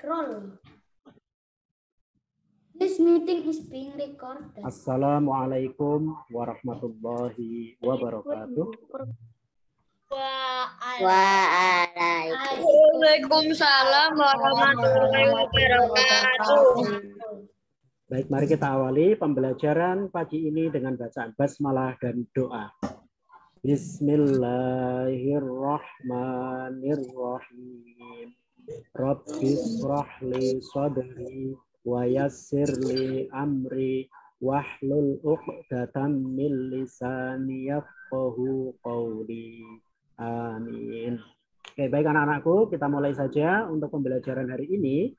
scroll. This meeting is being recorded. Assalamualaikum warahmatullahi wabarakatuh. Waalaikumsalam warahmatullahi wabarakatuh. Baik, mari kita awali pembelajaran pagi ini dengan bacaan basmalah dan doa. Bismillahirrahmanirrahim. Rabbis shrahli sadri wa yassirli amri wahlul 'uqdatam min lisani yafqahu qawli. Amin. Oke, baik anak-anakku, kita mulai saja untuk pembelajaran hari ini.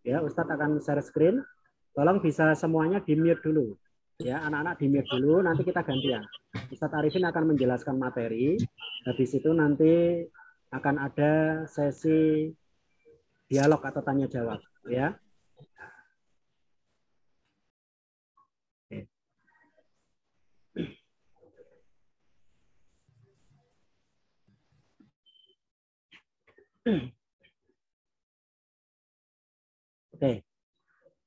Ya, Ustadz akan share screen. Tolong bisa semuanya di-mute dulu. Ya, anak-anak di-mute dulu, nanti kita gantian. Ustadz Arifin akan menjelaskan materi. Habis itu nanti akan ada sesi dialog atau tanya jawab, ya. Oke.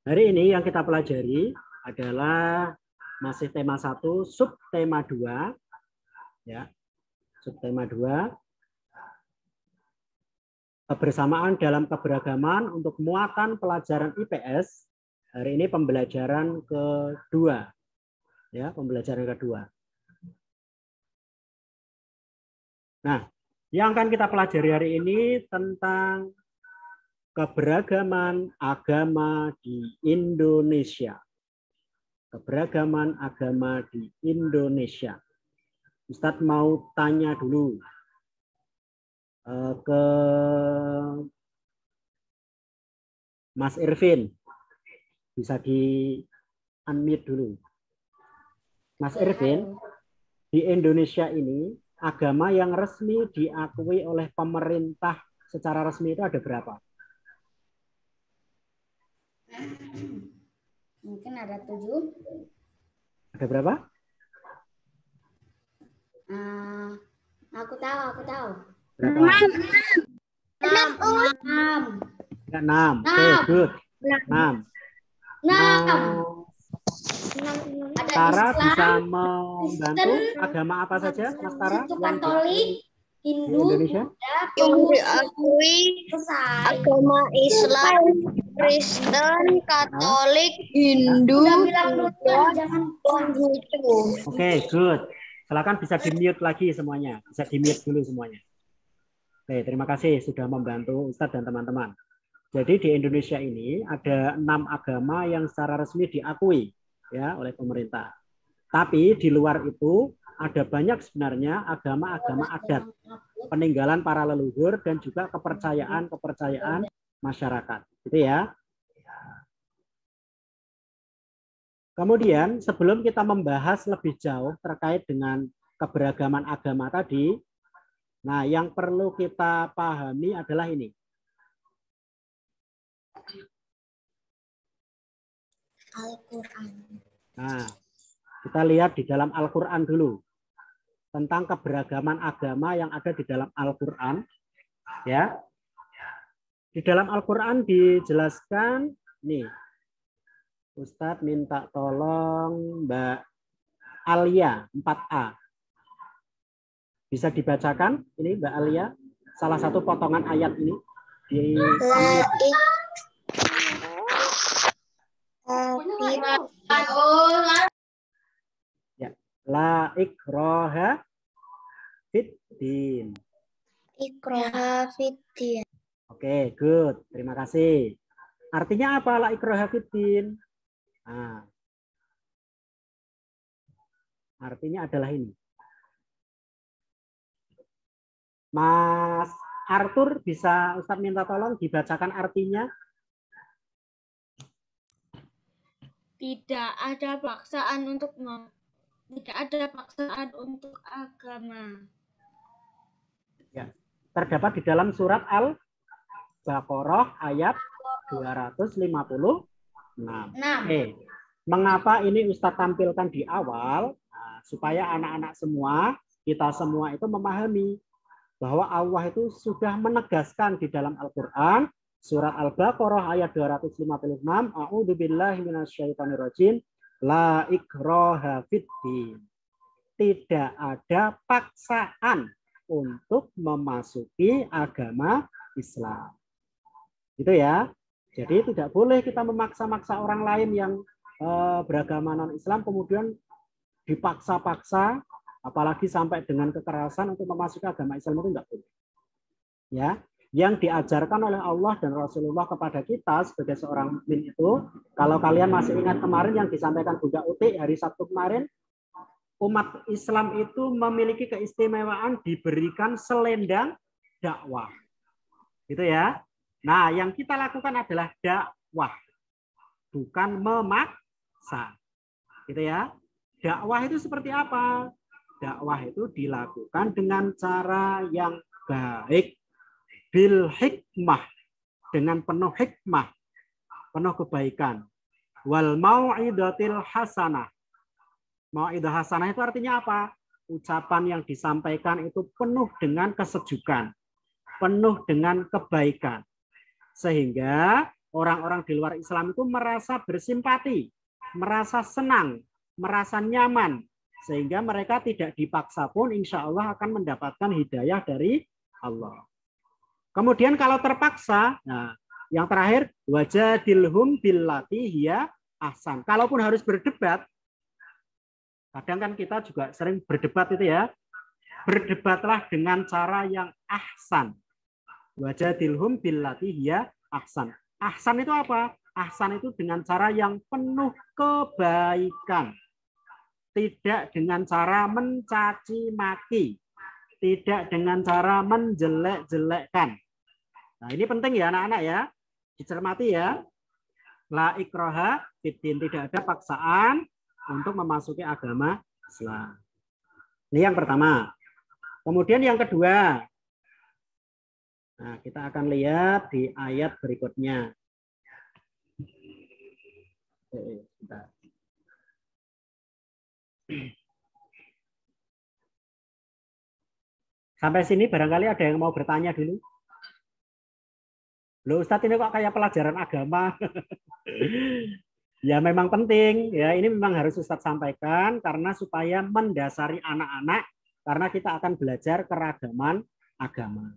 Hari ini yang kita pelajari adalah masih tema 1, subtema 2. Ya. Subtema 2. Kebersamaan dalam keberagaman untuk muatan pelajaran IPS. Hari ini pembelajaran kedua. Ya, pembelajaran kedua. Nah, yang akan kita pelajari hari ini tentang keberagaman agama di Indonesia. Keberagaman agama di Indonesia. Ustadz mau tanya dulu ke Mas Irvin. Bisa di-unmute dulu. Mas Irvin, di Indonesia ini agama yang resmi diakui oleh pemerintah secara resmi itu ada berapa? Mungkin ada 7. Ada berapa? Aku tahu. Berapa? 6. 6. Oke, good. 6. 6. Ada Tara Islam, bisa membantu agama apa saja, Mas Tara? Hindu, Katolik, Hindu, Indonesia? Yang diakui agama Islam, Kristen, Katolik, Hindu, Udah bilang duluan, jangan Konghucu. Oke, good. Silakan bisa di-mute lagi semuanya. Bisa di-mute dulu semuanya. Oke, terima kasih sudah membantu Ustadz dan teman-teman. Jadi di Indonesia ini ada 6 agama yang secara resmi diakui ya oleh pemerintah. Tapi di luar itu ada banyak sebenarnya agama-agama adat, peninggalan para leluhur dan juga kepercayaan masyarakat. Gitu ya. Kemudian sebelum kita membahas lebih jauh terkait dengan keberagaman agama tadi, nah yang perlu kita pahami adalah ini. Al-Quran. Nah, kita lihat di dalam Al-Quran dulu tentang keberagaman agama yang ada di dalam Al-Quran. Ya, di dalam Al-Quran dijelaskan nih. Ustadz minta tolong Mbak Alia 4A. Bisa dibacakan ini Mbak Alia salah satu potongan ayat ini di ya. La ikraha fiddin. Ikraha fiddin. Oke, good. Terima kasih. Artinya apa la ikraha fiddin? Nah, artinya adalah ini. Mas Arthur bisa Ustadz minta tolong dibacakan artinya. Tidak ada paksaan untuk agama. Ya, terdapat di dalam surat Al-Baqarah ayat 256. Mengapa ini Ustadz tampilkan di awal? Nah, supaya anak-anak semua, kita semua itu memahami bahwa Allah itu sudah menegaskan di dalam Al-Quran Surat Al-Baqarah ayat 256. A'udzubillahi minasyaitonirrajim. La ikraha fiddin. Tidak ada paksaan untuk memasuki agama Islam. Gitu ya. Jadi tidak boleh kita memaksa-maksa orang lain yang beragama non-Islam kemudian dipaksa-paksa, apalagi sampai dengan kekerasan untuk memasuki agama Islam, itu enggak boleh. Ya, yang diajarkan oleh Allah dan Rasulullah kepada kita sebagai seorang mukmin itu, kalau kalian masih ingat kemarin yang disampaikan Bunda Uti hari Sabtu kemarin, umat Islam itu memiliki keistimewaan diberikan selendang dakwah. Gitu ya. Nah, yang kita lakukan adalah dakwah, bukan memaksa. Gitu ya. Dakwah itu seperti apa? Dakwah itu dilakukan dengan cara yang baik, bil hikmah, dengan penuh hikmah, penuh kebaikan. Wal mau'idatil hasanah. Mau'idah hasanah itu artinya apa? Ucapan yang disampaikan itu penuh dengan kesejukan, penuh dengan kebaikan. Sehingga orang-orang di luar Islam itu merasa bersimpati, merasa senang, merasa nyaman. Sehingga mereka tidak dipaksa pun insya Allah akan mendapatkan hidayah dari Allah. Kemudian kalau terpaksa, nah yang terakhir, wajadilhum billati hiya ahsan. Kalaupun harus berdebat, kadang kan kita juga sering berdebat itu ya, berdebatlah dengan cara yang ahsan. Wajadilhum billati hiya ahsan. Ahsan itu apa? Ahsan itu dengan cara yang penuh kebaikan. Tidak dengan cara mencaci maki. Tidak dengan cara menjelek-jelekkan. Nah, ini penting ya anak-anak ya. Dicermati ya. La ikraha fiddin, tidak ada paksaan untuk memasuki agama Islam. Ini yang pertama. Kemudian yang kedua. Nah, kita akan lihat di ayat berikutnya. Bentar. Sampai sini barangkali ada yang mau bertanya dulu. Loh Ustadz, ini kok kayak pelajaran agama? Ya memang penting, ya ini memang harus Ustadz sampaikan karena supaya mendasari anak-anak, karena kita akan belajar keragaman agama.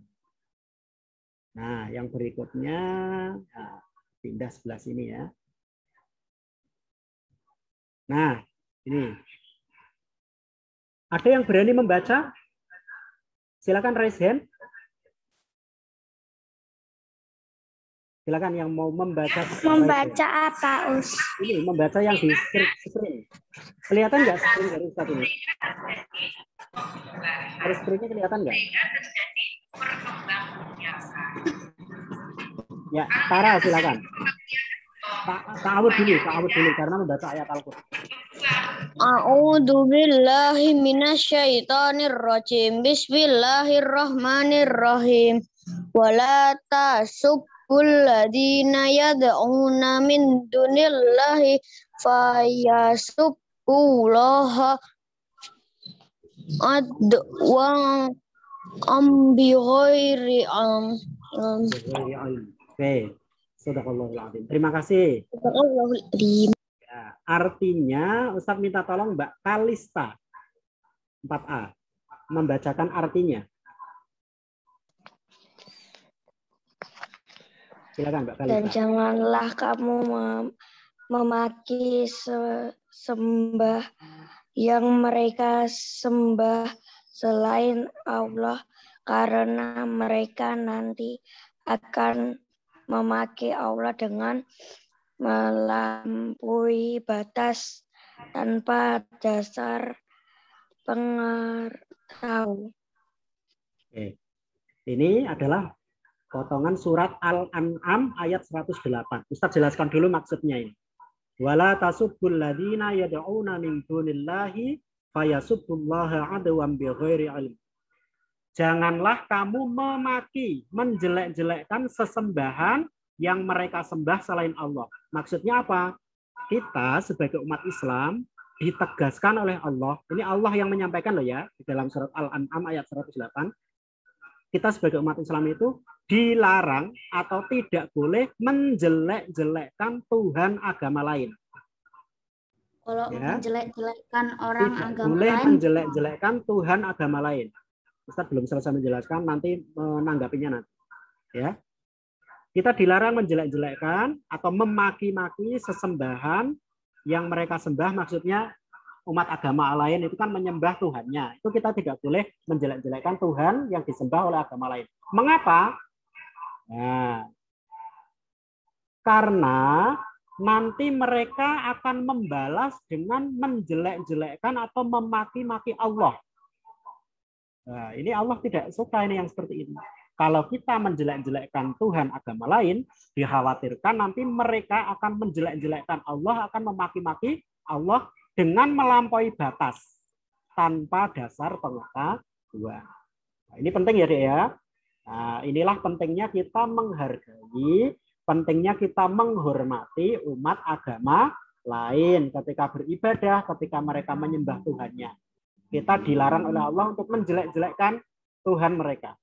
Nah, yang berikutnya, nah, pindah sebelah sini ya. Nah, ini. Ada yang berani membaca? Silakan raise hand. Silakan yang mau membaca. Membaca apa, Us? Ini membaca yang di screen. Kelihatan nggak screen dari Ustaz ini? Dari screen-nya kelihatan nggak? Ya, Tara silakan. Ta'awud dulu karena membaca ayat Al-Qur'an. A'udzu billahi minasyaitonir rajim. Bismillahirrahmanirrahim. Wala tasubbul ladzina yad'una min dunillahi fayasubbullaha adwa bi ghairi Oke. Shadaqallahul azim. Terima kasih. Ya, artinya Ustadz minta tolong Mbak Kalista 4A membacakan artinya. Silakan Mbak Kalista. Dan janganlah kamu memaki sembah yang mereka sembah selain Allah, karena mereka nanti akan memaki Allah dengan melampaui batas tanpa dasar pengetahuan. Oke. Ini adalah potongan surat Al-An'am ayat 108. Ustaz jelaskan dulu maksudnya ini. Wala tasubbul ladzina yad'una min dunillahi fayasubbullaha adwan bighairi ilm. Janganlah kamu memaki, menjelek-jelekkan sesembahan yang mereka sembah selain Allah. Maksudnya apa? Kita sebagai umat Islam ditegaskan oleh Allah. Ini Allah yang menyampaikan loh ya di dalam surat Al-An'am ayat 108. kita sebagai umat Islam itu dilarang atau tidak boleh menjelek-jelekkan Tuhan agama lain. Kalau Ya. menjelek-jelekkan orang Tidak agama boleh lain, menjelek-jelekkan Tuhan agama lain. Ustaz belum selesai menjelaskan, nanti menanggapinya nanti. Ya. Kita dilarang menjelek-jelekkan atau memaki-maki sesembahan yang mereka sembah, maksudnya umat agama lain itu kan menyembah Tuhannya. Itu kita tidak boleh menjelek-jelekkan Tuhan yang disembah oleh agama lain. Mengapa? Nah, karena nanti mereka akan membalas dengan menjelek-jelekkan atau memaki-maki Allah. Nah, ini Allah tidak suka ini yang seperti ini. Kalau kita menjelek-jelekkan Tuhan agama lain, dikhawatirkan nanti mereka akan menjelek-jelekkan Allah, akan memaki-maki Allah dengan melampaui batas tanpa dasar pengetahuan. Nah, ini penting ya, Dek ya. Nah, inilah pentingnya kita menghargai, pentingnya kita menghormati umat agama lain ketika beribadah, ketika mereka menyembah Tuhannya. Kita dilarang oleh Allah untuk menjelek-jelekkan Tuhan mereka,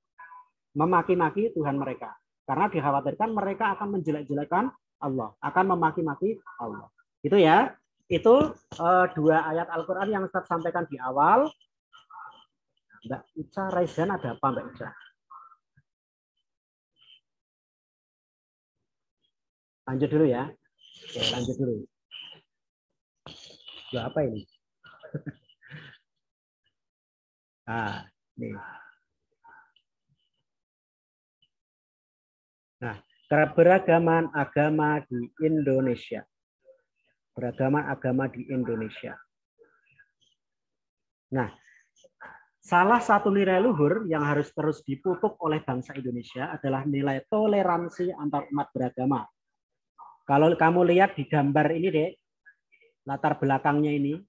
memaki-maki Tuhan mereka, karena dikhawatirkan mereka akan menjelek-jelekkan Allah, akan memaki-maki Allah. Itu ya. Itu dua ayat Al-Quran yang Ustaz sampaikan di awal. Mbak Ica, Raizan ada apa Mbak Ica? Lanjut dulu ya. Oke, lanjut dulu. Ya, apa ini? Nah, nih. Nah, keberagaman agama di Indonesia. Beragaman agama di Indonesia. Nah, salah satu nilai luhur yang harus terus dipupuk oleh bangsa Indonesia adalah nilai toleransi antar umat beragama. Kalau kamu lihat di gambar ini, Dek, latar belakangnya ini,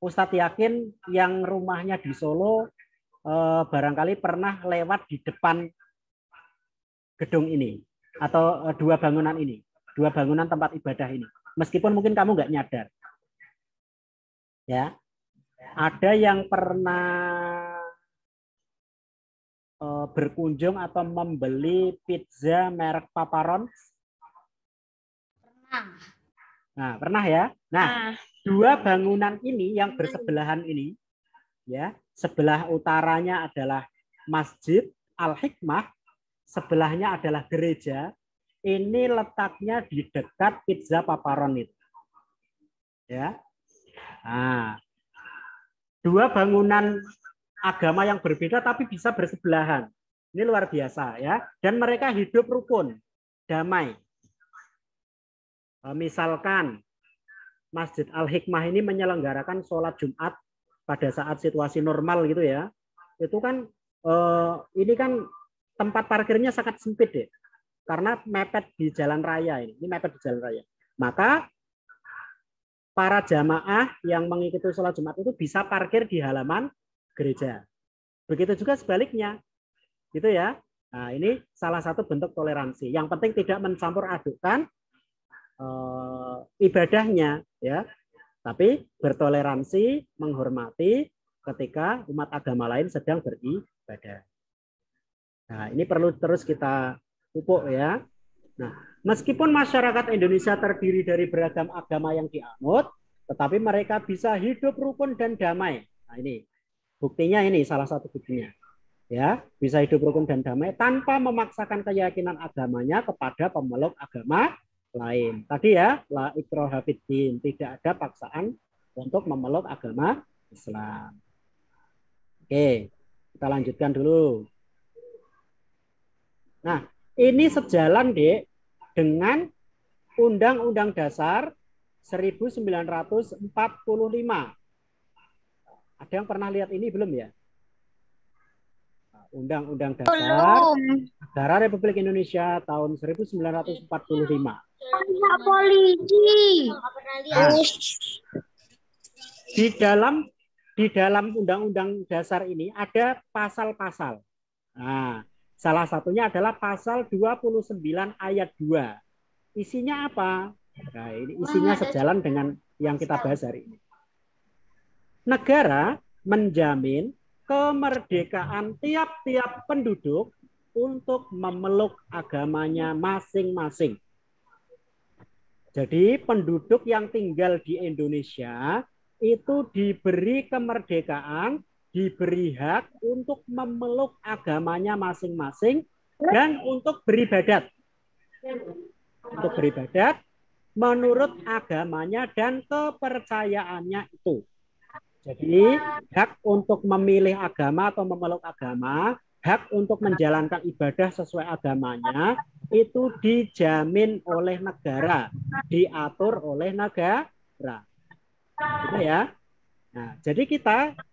Ustadz yakin yang rumahnya di Solo barangkali pernah lewat di depan gedung ini atau dua bangunan ini, dua bangunan tempat ibadah ini. Meskipun mungkin kamu nggak nyadar, ya. Ada yang pernah berkunjung atau membeli pizza merek Papa John's? pernah. Nah, pernah ya. Nah, dua bangunan ini yang bersebelahan ini, ya, sebelah utaranya adalah Masjid Al-Hikmah, sebelahnya adalah gereja. Ini letaknya di dekat pizza Papa John's. Ya. Nah, dua bangunan agama yang berbeda tapi bisa bersebelahan. Ini luar biasa ya. Dan mereka hidup rukun, damai. Misalkan Masjid Al-Hikmah ini menyelenggarakan sholat Jumat pada saat situasi normal gitu ya. Itu kan ini kan tempat parkirnya sangat sempit deh. Karena mepet di jalan raya ini. Ini mepet di jalan raya. Maka para jamaah yang mengikuti sholat Jumat itu bisa parkir di halaman gereja. Begitu juga sebaliknya. Gitu ya. Nah, ini salah satu bentuk toleransi. Yang penting tidak mencampur adukkan ibadahnya ya. Tapi bertoleransi, menghormati ketika umat agama lain sedang beribadah. Nah, ini perlu terus kita pupuk ya. Nah, meskipun masyarakat Indonesia terdiri dari beragam agama yang dianut, tetapi mereka bisa hidup rukun dan damai. Nah, ini buktinya, ini salah satu buktinya. Ya, bisa hidup rukun dan damai tanpa memaksakan keyakinan agamanya kepada pemeluk agama lain. Tadi ya, la ikraha fiddin, tidak ada paksaan untuk memeluk agama Islam. Oke, kita lanjutkan dulu. Nah, ini sejalan, Dek, dengan Undang-Undang Dasar 1945. Ada yang pernah lihat ini belum ya? Undang-Undang Dasar Negara Republik Indonesia tahun 1945. Polisi. Nah, di dalam Undang-Undang Dasar ini ada pasal-pasal. Nah, salah satunya adalah pasal 29 ayat 2. Isinya apa? Nah, ini isinya sejalan dengan yang kita bahas hari ini. Negara menjamin kemerdekaan tiap-tiap penduduk untuk memeluk agamanya masing-masing. Jadi penduduk yang tinggal di Indonesia itu diberi kemerdekaan, diberi hak untuk memeluk agamanya masing-masing dan untuk beribadat. Untuk beribadat menurut agamanya dan kepercayaannya itu. Jadi hak untuk memilih agama atau memeluk agama, hak untuk menjalankan ibadah sesuai agamanya itu dijamin oleh negara, diatur oleh negara. Gitu ya. Nah, jadi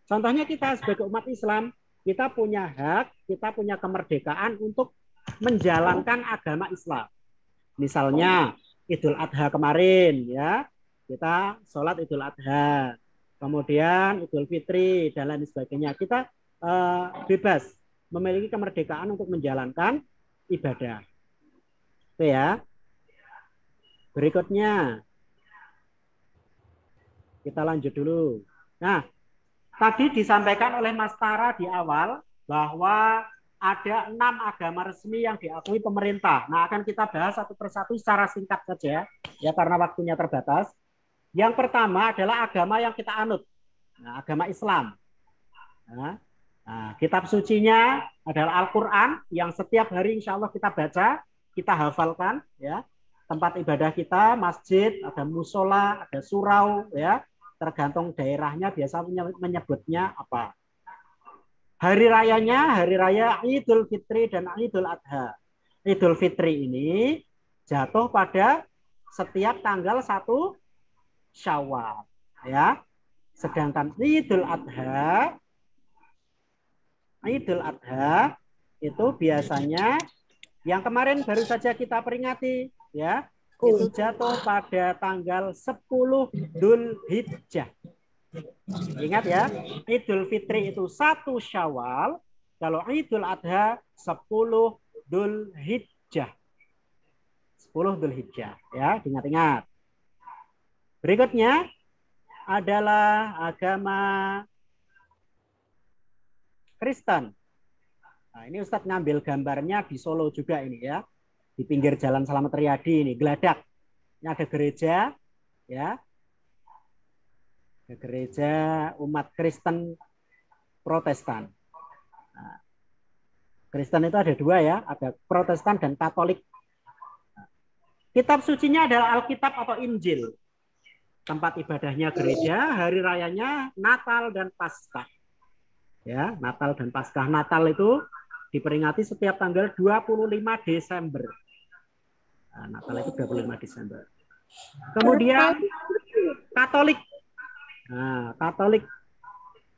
contohnya kita sebagai umat Islam, kita punya hak, kita punya kemerdekaan untuk menjalankan agama Islam. Misalnya Idul Adha kemarin ya, kita sholat Idul Adha. Kemudian Idul Fitri dan lain sebagainya. Kita bebas memiliki kemerdekaan untuk menjalankan ibadah. Itu ya. Berikutnya kita lanjut dulu. Nah, tadi disampaikan oleh Mas Tara di awal bahwa ada 6 agama resmi yang diakui pemerintah. Nah, akan kita bahas satu persatu secara singkat saja ya karena waktunya terbatas. Yang pertama adalah agama yang kita anut, nah, agama Islam. Nah, kitab sucinya adalah Al-Quran yang setiap hari insya Allah kita baca, kita hafalkan. Ya. Tempat ibadah kita, masjid, ada musola, ada surau, ya, tergantung daerahnya biasa menyebutnya apa. Hari rayanya, hari raya Idul Fitri dan Idul Adha. Idul Fitri ini jatuh pada setiap tanggal 1 Syawal, ya. Sedangkan Idul Adha itu biasanya yang kemarin baru saja kita peringati, ya, itu jatuh pada tanggal 10 Dzulhijjah. Ingat ya, Idul Fitri itu 1 Syawal, kalau Idul Adha 10 Dzulhijjah. 10 Dzulhijjah, ya, ingat-ingat. Berikutnya adalah agama Kristen. Nah, ini Ustadz ngambil gambarnya di Solo juga ini ya. Di pinggir Jalan Slamet Riyadi ini, Geladak. Ini ada gereja ya. Ada gereja umat Kristen Protestan. Nah, Kristen itu ada 2 ya, ada Protestan dan Katolik. Nah, kitab sucinya adalah Alkitab atau Injil. Tempat ibadahnya gereja, hari rayanya Natal dan Paskah. Ya, Natal dan Paskah. Natal itu diperingati setiap tanggal 25 Desember. Nah, Natal itu 25 Desember. Kemudian Katolik. Nah, Katolik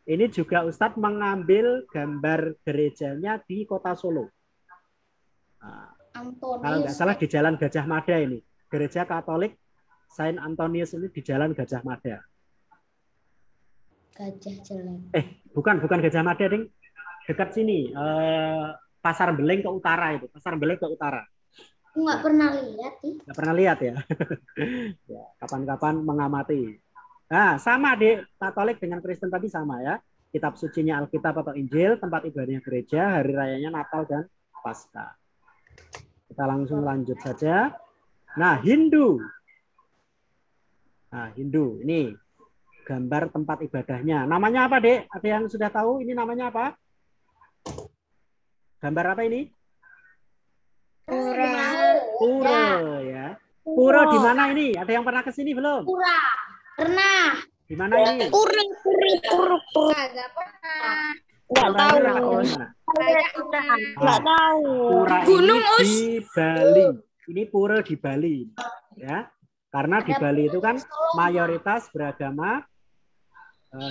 ini juga Ustadz mengambil gambar gerejanya di Kota Solo. Nah, kalau nggak salah di Jalan Gajah Mada ini. Gereja Katolik Saint Antonius ini di Jalan Gajah Mada. Gajah Jalan. Bukan Gajah Mada, Ding. Dekat sini, Pasar Beleng ke utara itu. Pasar Beleng ke utara. Nggak pernah lihat sih. Nggak pernah lihat ya. Ya, kapan-kapan mengamati. Nah, sama di Katolik dengan Kristen tadi sama ya. Kitab sucinya Alkitab atau Injil, tempat ibadahnya gereja, hari rayanya Natal dan Paskah. Kita langsung lanjut saja. Nah, Hindu. Nah, Hindu ini gambar tempat ibadahnya. Namanya apa, Dek? Ada yang sudah tahu ini namanya apa? Gambar apa ini? Pura ya. Pura di mana ini? Ada yang pernah ke sini belum? Pura. Pernah. Di mana ini? Pura. Nggak pernah. Nggak tahu. Nggak tahu. Pura ini di Bali. Ini pura di Bali. Ya. Karena di Bali itu kan mayoritas beragama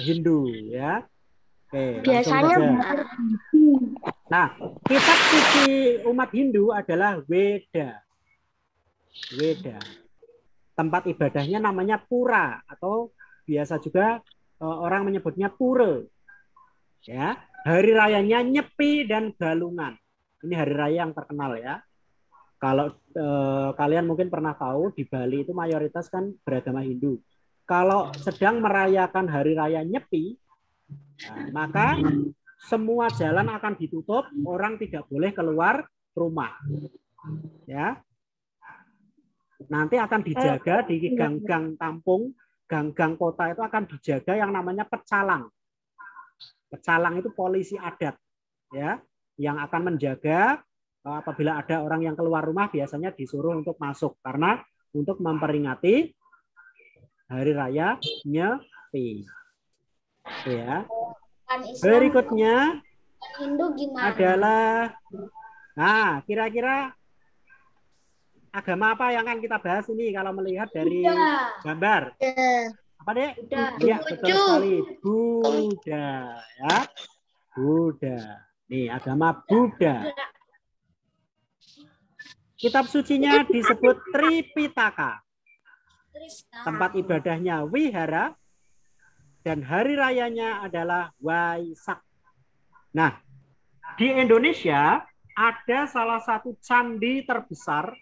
Hindu, ya. Oke, Biasanya nah, kitab suci umat Hindu adalah Weda. Weda. Tempat ibadahnya namanya Pura atau biasa juga orang menyebutnya Pura. Ya, hari rayanya Nyepi dan Galungan. Ini hari raya yang terkenal ya. Kalau kalian mungkin pernah tahu di Bali itu mayoritas kan beragama Hindu. Kalau sedang merayakan hari raya Nyepi, nah, maka semua jalan akan ditutup, orang tidak boleh keluar rumah. Ya. Nanti akan dijaga di gang-gang kampung, gang-gang kota itu akan dijaga yang namanya pecalang. Pecalang itu polisi adat, ya, yang akan menjaga apabila ada orang yang keluar rumah biasanya disuruh untuk masuk karena untuk memperingati Hari Raya Nyepi. Ya. Berikutnya Hindu gimana? adalah, nah, kira-kira agama apa yang akan kita bahas ini kalau melihat dari gambar? Apa deh? Ya, betul sekali. Buddha, ya. Buddha. Nih, agama Buddha. Kitab sucinya disebut Tripitaka. Tempat ibadahnya wihara dan hari rayanya adalah Waisak. Nah, di Indonesia ada salah satu candi terbesar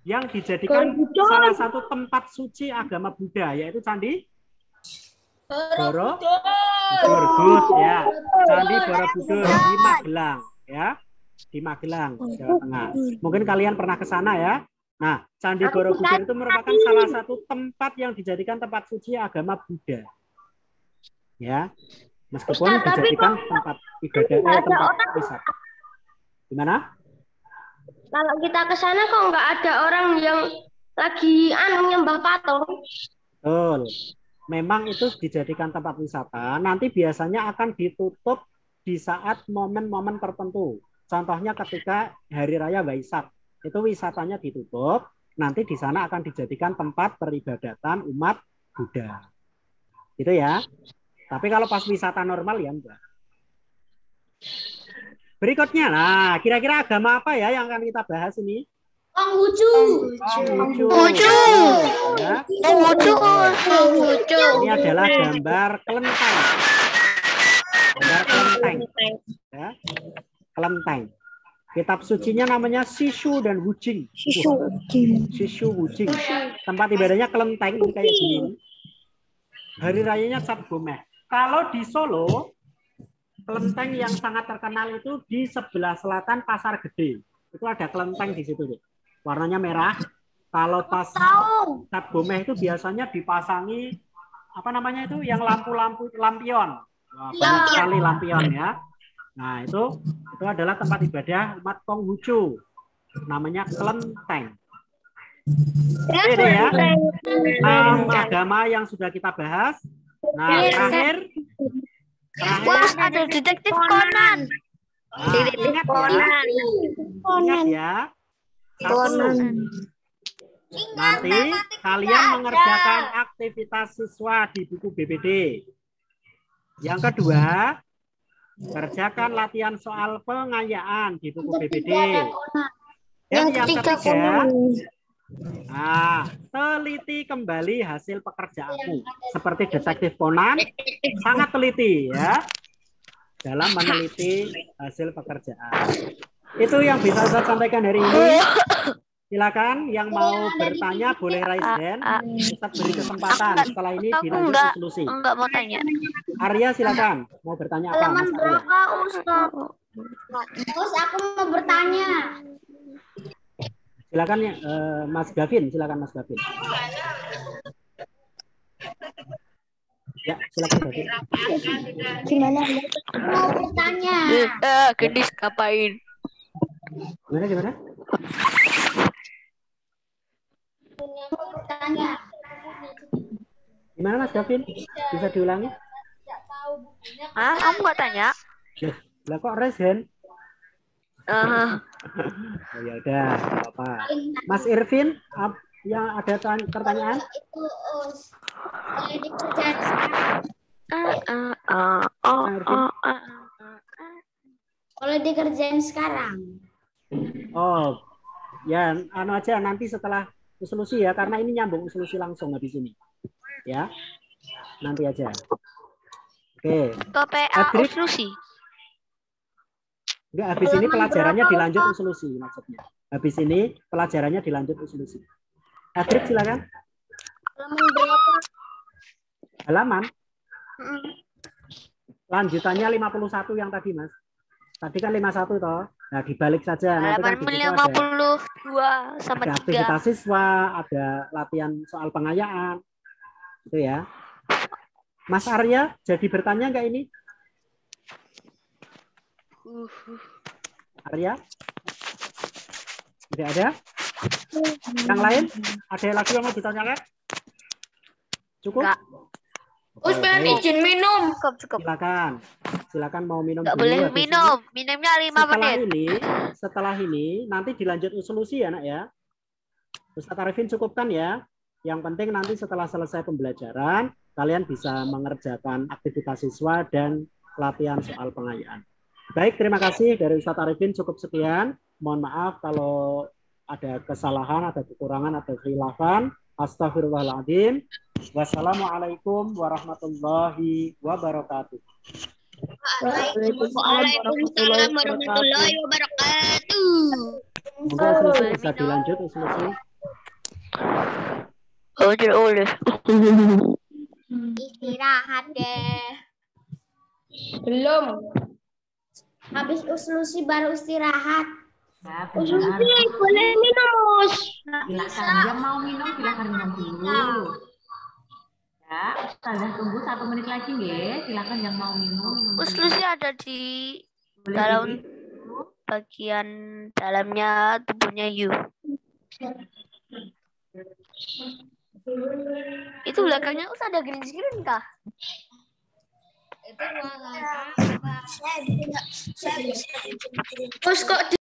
yang dijadikan salah satu tempat suci agama Buddha, yaitu Candi Borobudur, ya. Candi Borobudur di Magelang, ya. Di Magelang, Jawa Tengah. Mungkin kalian pernah ke sana ya. Nah, Candi Borobudur itu merupakan salah satu tempat yang dijadikan tempat suci agama Buddha. Ya. Meskipun dijadikan tempat ibadah, tempat wisata. Gimana? Kalau kita ke sana kok nggak ada orang yang lagi nyembah patung. Betul. Memang itu dijadikan tempat wisata. Nanti biasanya akan ditutup di saat momen-momen tertentu. Contohnya ketika Hari Raya Waisak. Itu wisatanya ditutup. Nanti di sana akan dijadikan tempat peribadatan umat Buddha. Gitu ya. Tapi kalau pas wisata normal ya enggak. Berikutnya, nah, kira-kira agama apa ya yang akan kita bahas ini? Konghucu. Ya. Ini adalah gambar kelenteng. Gambar kelenteng. Ya. Kelenteng. Kitab sucinya namanya Sishu dan Wujing. Sishu Wujing. Tempat ibadahnya kelenteng kayak gini. Hari rayanya Cap Gomeh. Kalau di Solo, kelenteng yang sangat terkenal itu di sebelah selatan Pasar Gede. Itu ada kelenteng di situ, deh. Warnanya merah. Kalau pas Cap Gomeh itu biasanya dipasangi apa namanya itu yang lampu-lampu lampion. Wah, banyak sekali lampion ya. Nah, itu adalah tempat ibadah umat Konghucu. Namanya kelenteng. Oke ya. 6 agama yang sudah kita bahas. Nah, terakhir Ada detektif Conan. Ingat ya. Nanti kalian mengerjakan aktivitas siswa di buku BBD. Yang kedua, kerjakan latihan soal pengayaan di buku BBD. Dan yang ketiga, nah, teliti kembali hasil pekerjaanmu. Seperti detektif Conan, sangat teliti ya dalam meneliti hasil pekerjaan. Itu yang bisa saya sampaikan hari ini. Silakan yang mau bertanya boleh raise hand. Ustaz beri kesempatan. Setelah ini dilanjut solusi. Enggak mau tanya. Arya silakan. Mau bertanya apa, Mas Arya? Terus aku mau bertanya. Silakan ya, Mas Gavin. Silakan Mas Gavin. Ya, silakan Gavin. Gimana? Mau bertanya. Gendis ngapain? Gimana? Mau bertanya. Gimana Mas Gavin? Bisa diulangi? Kamu nggak tanya? Lah kok raise hand? Oh, ya udah, apa? Mas Irvin, yang ada pertanyaan? Itu boleh dikerjain sekarang. Boleh dikerjain sekarang. Oh, ya, aja nanti setelah solusi ya, karena ini nyambung solusi langsung habis ini. Ya, nanti aja. Oke. PPA solusi. Enggak, habis ini pelajarannya dilanjut solusi maksudnya. Habis ini pelajarannya dilanjut solusi. Adrik silakan. Halaman berapa? Halaman? lanjutannya 51 yang tadi, Mas. Tadi kan 51 toh. Nah, dibalik saja. Nah, itu kan Halaman di situ ada 52 sama ada 3. aktivitas siswa, ada latihan soal pengayaan. Itu ya. Mas Arya, jadi bertanya nggak ini? Arya? Tidak ada? Yang lain? Ada lagi yang mau ditanyakan? Cukup? Enggak. Oke, baik. izin minum. Cukup. Silakan mau minum Enggak dulu. boleh habis minum. Minumnya 5 menit. Setelah ini nanti dilanjut solusi ya, Nak ya. Ustaz Arifin cukupkan ya. Yang penting nanti setelah selesai pembelajaran, kalian bisa mengerjakan aktivitas siswa dan latihan soal pengayaan. Baik, terima kasih dari Ustaz Arifin cukup sekian. Mohon maaf kalau ada kesalahan, ada kekurangan, ada khilafan. Astagfirullahaladzim. Wassalamualaikum warahmatullahi wabarakatuh. Waalaikumsalam warahmatullahi wabarakatuh. Semoga selesai bisa dilanjut solusi. Udah. Istirahat deh. Belum. Habis uslusi baru istirahat. Ya, Boleh minum, Mus. silakan. Yang mau minum silakan minum dulu. Ya, Ustazah tunggu 1 menit lagi ya. Silakan yang mau minum. Uslusi ada di Boleh dalam dulu. bagian dalamnya tubuhnya you. Itu belakangnya ada green screen kah? Itu ruangan apa? Terus kok